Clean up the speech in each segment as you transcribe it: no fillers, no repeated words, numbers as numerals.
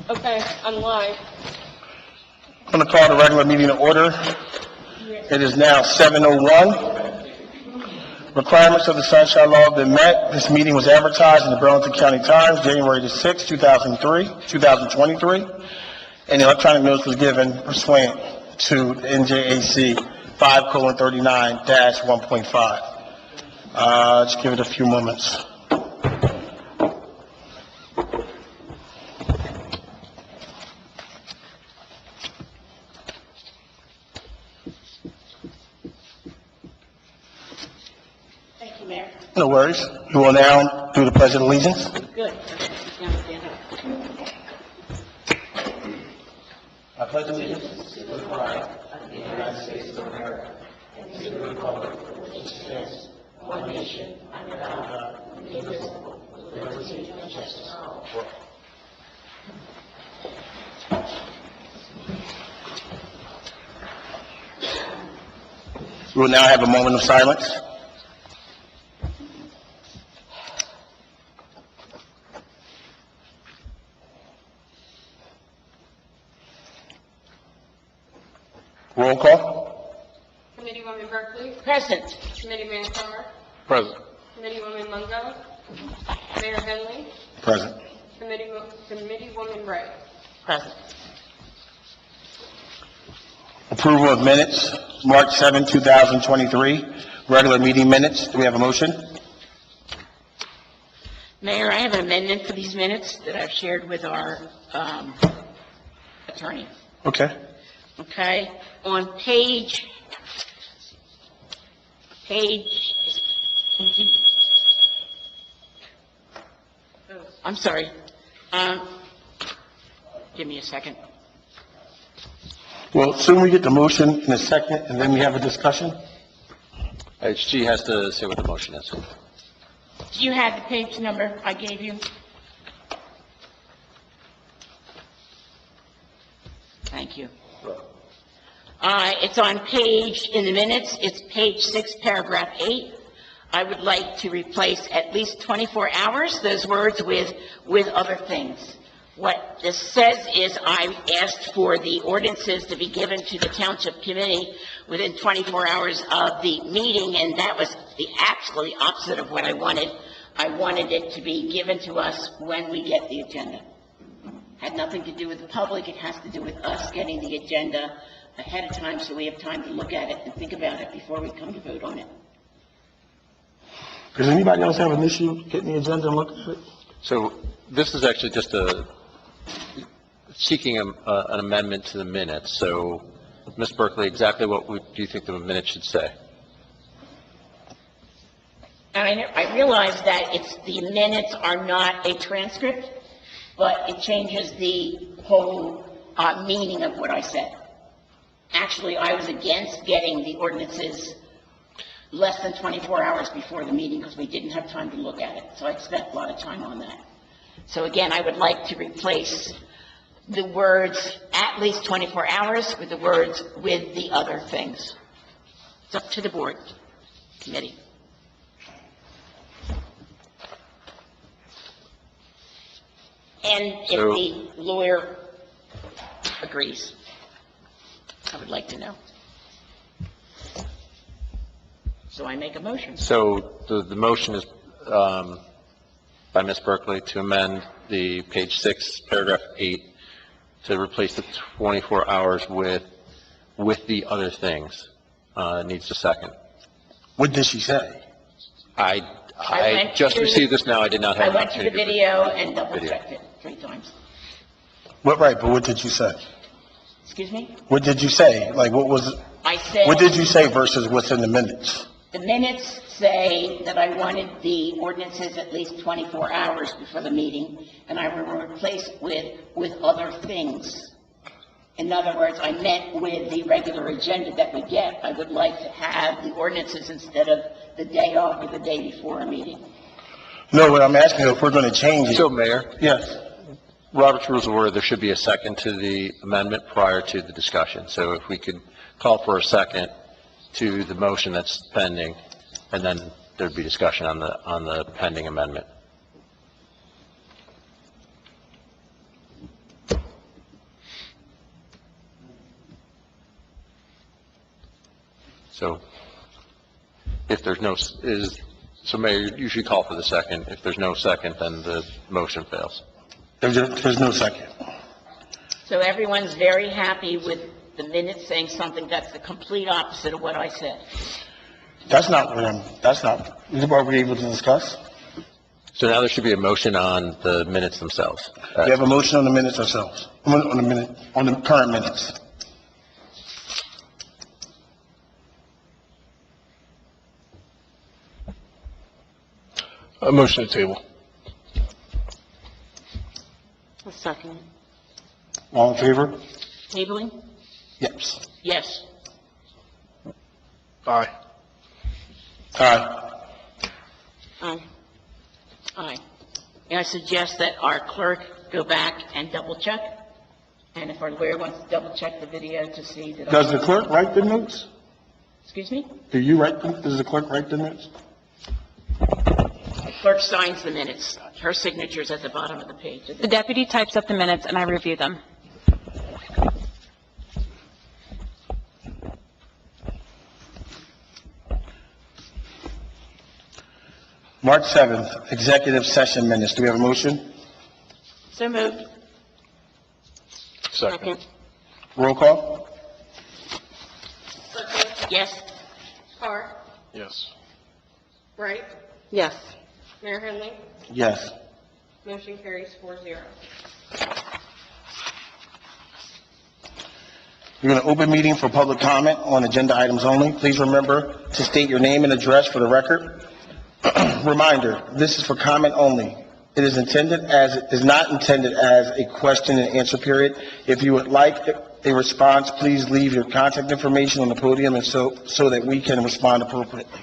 Okay, I'm live. I'm going to call the regular meeting to order. It is now 7:01. Requirements of the Sunshine Law have been met. This meeting was advertised in the Burlington County Times, January the 6th, 2023, and the electronic notice was given pursuant to NJAC 5:39-1.5. Just give it a few moments. Thank you, Mayor. No worries. We will now do the Pledge of Allegiance. Good. Now stand up. I pledge allegiance to the flag of the United States of America and to the republic which stands one nation under God, indivisible, with liberty and justice for all. We will now have a moment of silence. Roll call. Committeewoman Berkeley, Present. Committeeman Carr, Present. Committeewoman Mungo, Mayor Henley, Present. Committeewoman Wright. Present. Approval of minutes, March 7, 2023, regular meeting minutes. Do we have a motion? Mayor, I have an amendment for these minutes that I've shared with our attorney. Okay. Okay? On page, I'm sorry. Give me a second. Well, soon we get the motion in a second, and then we have a discussion. She has to say what the motion is. Do you have the page number I gave you? Thank you. It's on page, in the minutes, it's page 6, paragraph 8. I would like to replace at least 24 hours, those words with other things. What this says is I asked for the ordinances to be given to the township committee within 24 hours of the meeting, and that was the absolutely opposite of what I wanted. I wanted it to be given to us when we get the agenda. Had nothing to do with the public, it has to do with us getting the agenda ahead of time so we have time to look at it and think about it before we come to vote on it. Does anybody else have an issue getting the agenda and looking at it? So this is actually just seeking an amendment to the minutes. So, Ms. Berkeley, exactly what do you think the minutes should say? I realize that the minutes are not a transcript, but it changes the whole meaning of what I said. Actually, I was against getting the ordinances less than 24 hours before the meeting because we didn't have time to look at it. So I spent a lot of time on that. So again, I would like to replace the words at least 24 hours with the words with the other things. It's up to the board committee. And if the lawyer agrees, I would like to know. So I make a motion. So the motion is by Ms. Berkeley to amend the page 6, paragraph 8, to replace the 24 hours with the other things. Needs a second. What did she say? I just received this now. I did not I have an went to the opportunity. video and double-checked it 3 times. What, right, but what did you say? Excuse me? What did you say? Like, I said, what did you say versus what's in the minutes? the minutes say that I wanted the ordinances at least 24 hours before the meeting, and I will replace it with other things. In other words, I meant with the regular agenda that we get, I would like to have the ordinances instead of the day of or the day before a meeting. No, what I'm asking, if we're going to change it. So, Mayor, Yes. Robert's Rules of Order, there should be a second to the amendment prior to the discussion. So if we could call for a second to the motion that's pending, and then there'd be discussion on the pending amendment. So if there's no, so Mayor, you should call for the second. If there's no second, then the motion fails. There's no second. So everyone's very happy with the minutes saying something that's the complete opposite of what I said. That's not what we're able to discuss. So now there should be a motion on the minutes themselves. We have a motion on the minutes ourselves, on the current minutes. A motion to table. A second. All in favor? Tabling? Yes. Yes. Aye. Aye. Aye. Aye. May I suggest that our clerk go back and double check? And if our lawyer wants to double check the video to see that. Does the clerk write the notes? Excuse me? Does the clerk write the notes? The clerk signs the minutes. Her signature's at the bottom of the page. The deputy types up the minutes and I review them. March 7th, executive session minutes. Do we have a motion? So moved. Second. Roll call? Berkeley, Yes. Carr, Yes. Wright, Yes. Mayor Henley. Yes. Motion carries 4-0. We're going to open meeting for public comment on agenda items only. Please remember to state your name and address for the record. Reminder, this is for comment only. It is not intended as a question and answer period. If you would like a response, please leave your contact information on the podium and so that we can respond appropriately.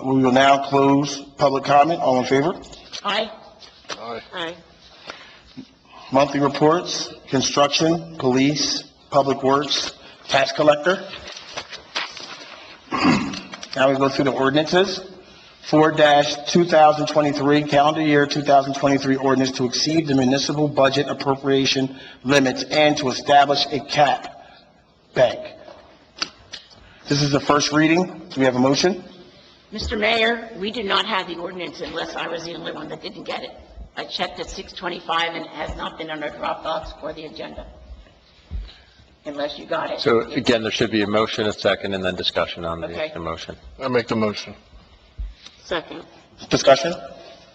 We will now close public comment. All in favor? Aye. Aye. Aye. Monthly reports, construction, police, public works, tax collector. Now we go through the ordinances. 4-2023, calendar year 2023 ordinance to exceed the municipal budget appropriation limits and to establish a cap bank. This is the first reading. Do we have a motion? Mr. Mayor, we do not have the ordinance unless I was the only one that didn't get it. I checked at 6:25 and it has not been on our Dropbox or the agenda. Unless you got it. So again, there should be a motion, a second, and then discussion on Okay. the motion. I make the motion. Second. Discussion?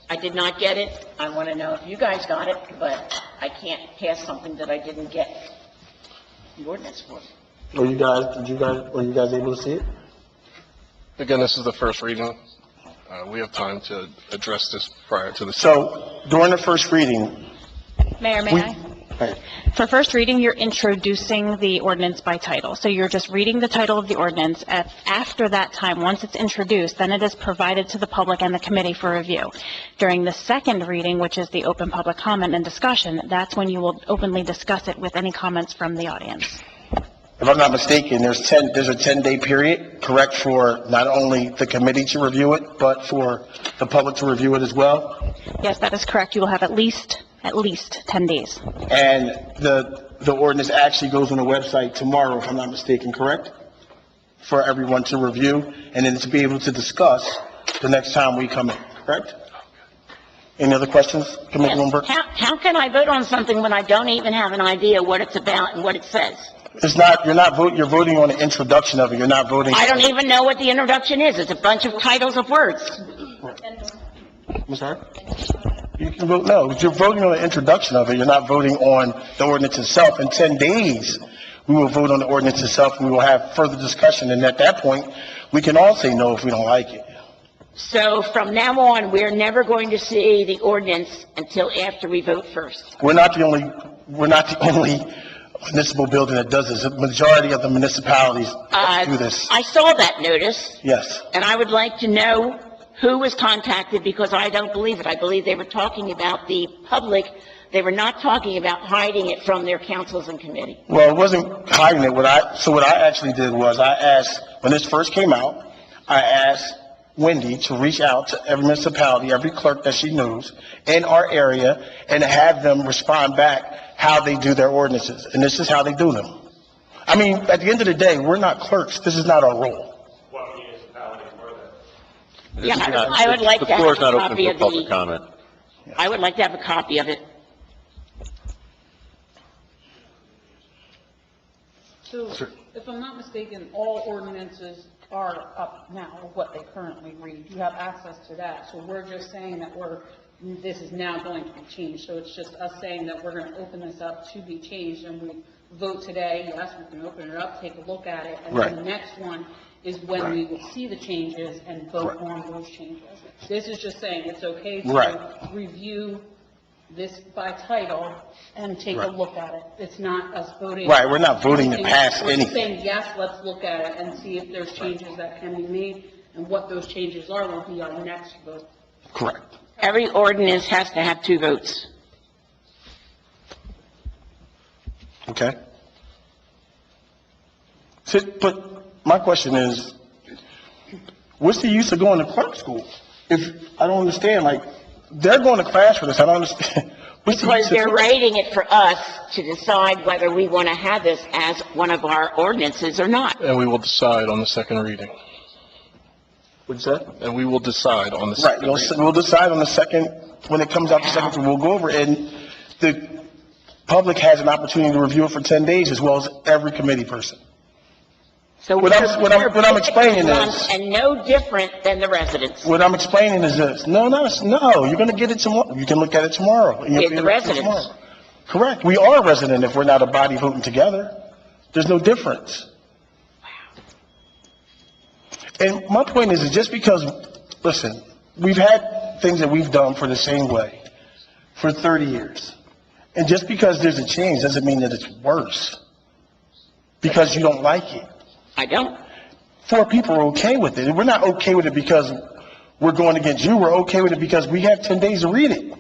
I did not get it. I want to know if you guys got it, but I can't pass something that I didn't get the ordinance for. Were you guys able to see it? Again, this is the first reading. We have time to address this prior to the... So during the first reading, Mayor, may I? Right. For first reading, you're introducing the ordinance by title. So you're just reading the title of the ordinance. After that time, once it's introduced, then it is provided to the public and the committee for review. During the second reading, which is the open public comment and discussion, that's when you will openly discuss it with any comments from the audience. If I'm not mistaken, there's a 10-day period, correct, for not only the committee to review it, but for the public to review it as well? Yes, that is correct. You will have at least 10 days. And the ordinance actually goes on the website tomorrow, if I'm not mistaken, correct? For everyone to review and then to be able to discuss the next time we come in, correct? Any other questions, Commissioner Bloomberg? How can I vote on something when I don't even have an idea what it's about and what it says? You're voting on the introduction of it, you're not voting. I don't even know what the introduction is. It's a bunch of titles of words. I'm sorry? You can vote no, but you're voting on the introduction of it, you're not voting on the ordinance itself. In 10 days, we will vote on the ordinance itself, and we will have further discussion, and at that point, we can all say no if we don't like it. So from now on, we're never going to see the ordinance until after we vote first. We're not the only municipal building that does this. The majority of the municipalities do this. I saw that notice, Yes. and I would like to know who was contacted, because I don't believe it. I believe they were talking about the public. They were not talking about hiding it from their councils and committee. Well, it wasn't hiding it. What I actually did was I asked, when this first came out, I asked Wendy to reach out to every municipality, every clerk that she knows in our area, and to have them respond back how they do their ordinances. And this is how they do them. I mean, at the end of the day, we're not clerks. This is not our role. This Yeah, is not- I would like the to have floor is a not open copy for of the- public comment. I would like to have a copy of it. So, if I'm not mistaken, all ordinances are up now, what they currently read. You have access to that, so we're just saying that this is now going to be changed. So it's just us saying that we're going to open this up to be changed, and we vote today, yes, we can open it up, take a look at it, and then the next one is when we will see the changes and vote on those changes. This is just saying it's okay to review this by title and take a look at it. It's not us voting. Right, we're not voting to pass We're anything. saying, yes, let's look at it and see if there's changes that can be made, and what those changes are will be our next vote. Correct. Every ordinance has to have 2 votes. Okay? So, but my question is, what's the use of going to clerk school? I don't understand, like, they're going to class for this, I don't understand. What's the Because use of- they're writing it for us to decide whether we want to have this as one of our ordinances or not. And we will decide on the second reading. What's that? And we will decide on the Right, second reading. we'll decide on the second, when it comes out the second, we'll go over it, and the public has an opportunity to review it for 10 days, as well as every committee person. So What I'm explaining is- And no different than the residents. What I'm explaining is this, no, you're gonna get it tomorrow, you can look at it tomorrow. and you'll Yeah, be the able to see it residents. tomorrow. Correct, we are a resident if we're not a body voting together. There's no difference. And my point is just because, listen, we've had things that we've done for the same way for 30 years. And just because there's a change doesn't mean that it's worse. Because you don't like it. I don't. 4 people are okay with it. We're not okay with it because we're going against you. We're okay with it because we have 10 days to read it.